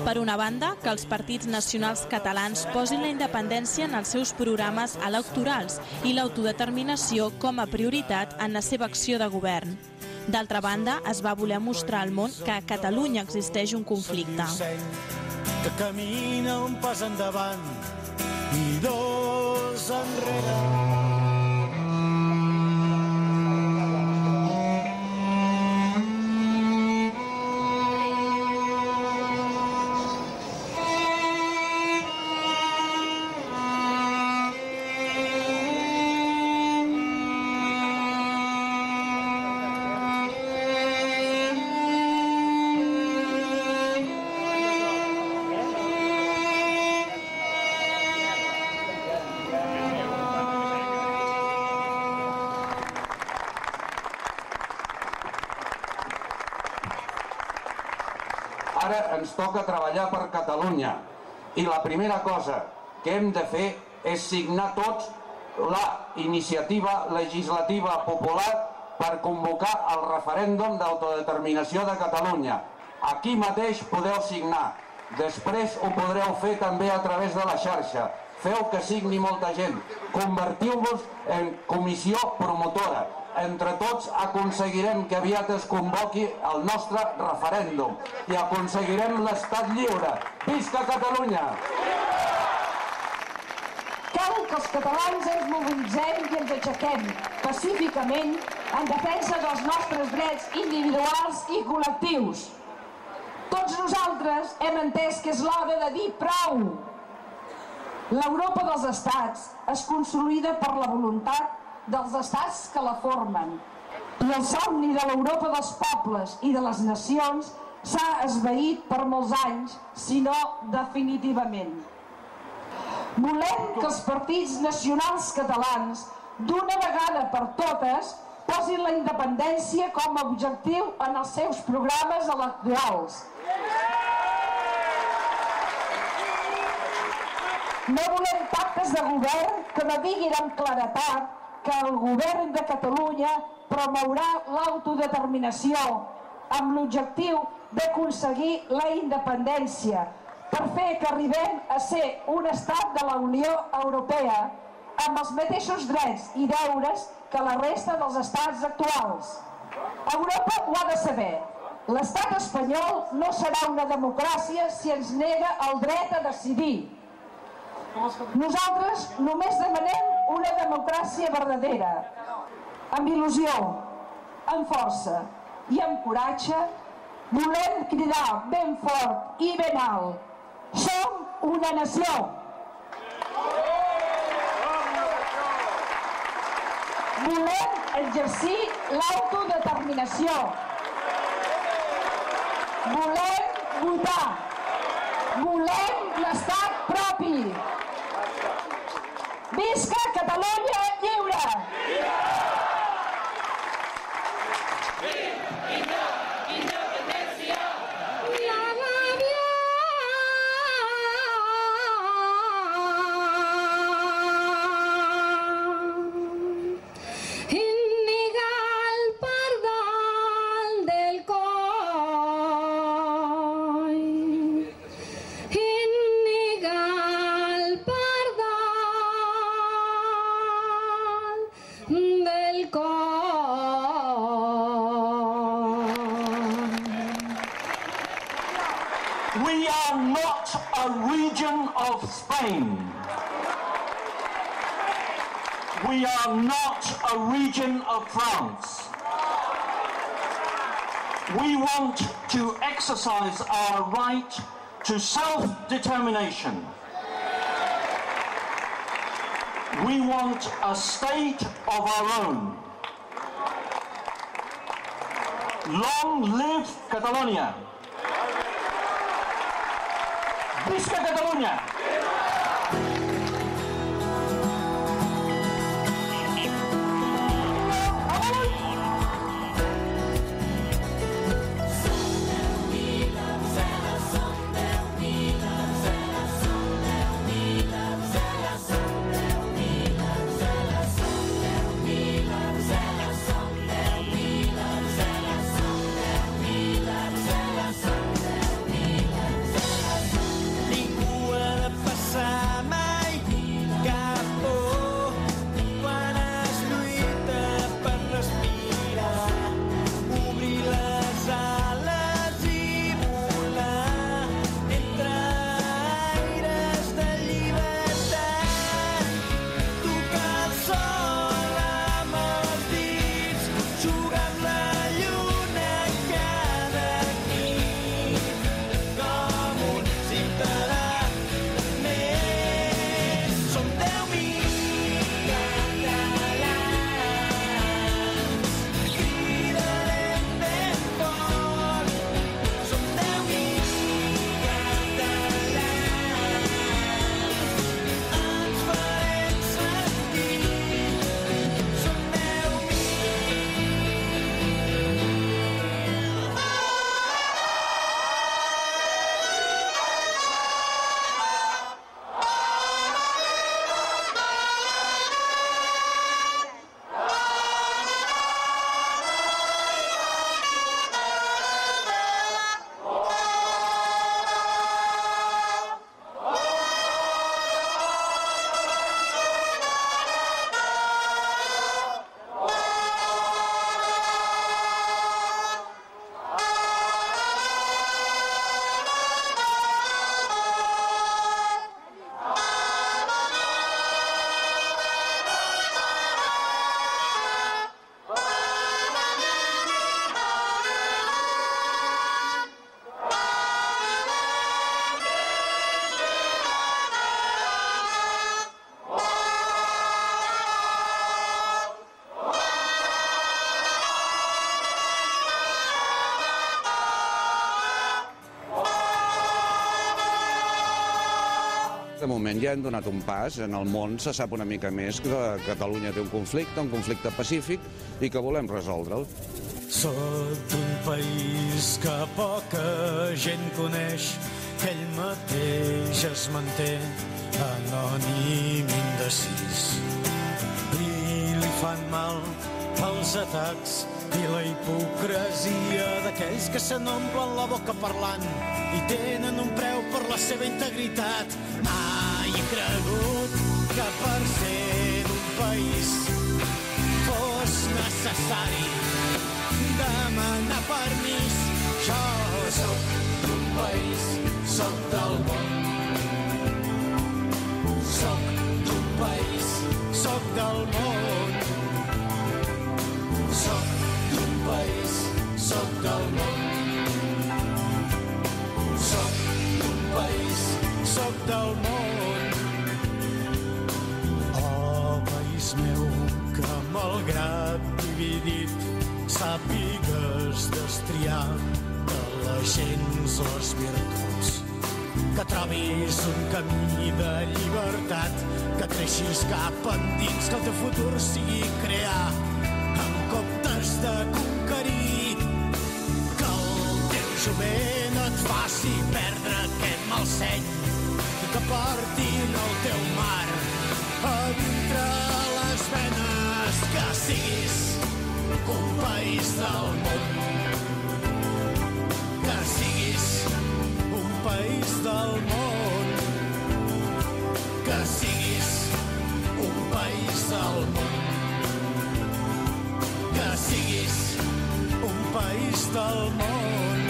Per una banda, que els partits nacionals catalans posin la independència en els seus programes electorals i l'autodeterminació com a prioritat en la seva acció de govern. D'altra banda, es va voler mostrar al món que a Catalunya existeix un conflicte. Que camina un pas endavant i dos enrere. Ara ens toca treballar per Catalunya i la primera cosa que hem de fer és signar tots la iniciativa legislativa popular per convocar el referèndum d'autodeterminació de Catalunya. Aquí mateix podeu signar. Després ho podreu fer també a través de la xarxa. Feu que signi molta gent. Convertiu-vos en comissió promotora. Entre tots aconseguirem que aviat es convoqui el nostre referèndum i aconseguirem l'estat lliure. Visca Catalunya! Cal que els catalans ens mobilitzem i ens aixequem pacíficament en defensa dels nostres drets individuals i col·lectius. Tots nosaltres hem entès que és l'hora de dir prou. L'Europa dels estats es consolida per la voluntat dels estats que la formen. I el somni de l'Europa dels pobles i de les nacions s'ha esvaït per molts anys, si no definitivament. Volem que els partits nacionals catalans, d'una vegada per totes, posin la independència com a objectiu en els seus programes electorals. No volem pactes de govern que no diguin amb claretat que el govern de Catalunya promourà l'autodeterminació amb l'objectiu d'aconseguir la independència per fer que arribem a ser un estat de la Unió Europea amb els mateixos drets i deures que la resta dels estats actuals. Europa ho ha de saber. L'estat espanyol no serà una democràcia si ens nega el dret a decidir. Nosaltres només demanem una democràcia verdadera, amb il·lusió, amb força i amb coratge. Volem cridar ben fort i ben alt: som una nació! Volem exercir l'autodeterminació. Volem votar. Volem l'estat propi. Visca Catalunya lliure! We are not a region of Spain. We are not a region of France. We want to exercise our right to self-determination. We want a state of our own. Long live Catalonia! Visca Catalunya! de moment ja hem donat un pas. En el món se sap una mica més que Catalunya té un conflicte pacífic i que volem resoldre'l. Soc d'un país que poca gent coneix, que ell mateix es manté anònim indecis. I li fan mal els atacs i la hipocresia d'aquells que se n'omplen la boca parlant i tenen un preu per la seva integritat. Mai he cregut que per ser d'un país fos necessari demanar permís. Jo soc d'un país, soc del món. Soc d'un país, soc del món. Soc d'un país, soc del món. Soc d'un país, soc del món. Oh, país meu, que malgrat dividit sàpigues destriar de la gens les virtuts, que trobis un camí de llibertat, que creixis cap endins, que el teu futur sigui crear en comptes de conquerir, que el teu jovent et faci perdre aquest mal seny i que portin el teu mar a dintre les venes, que siguis un país del món, que siguis un país del món, que siguis un país del món, que siguis un país del món.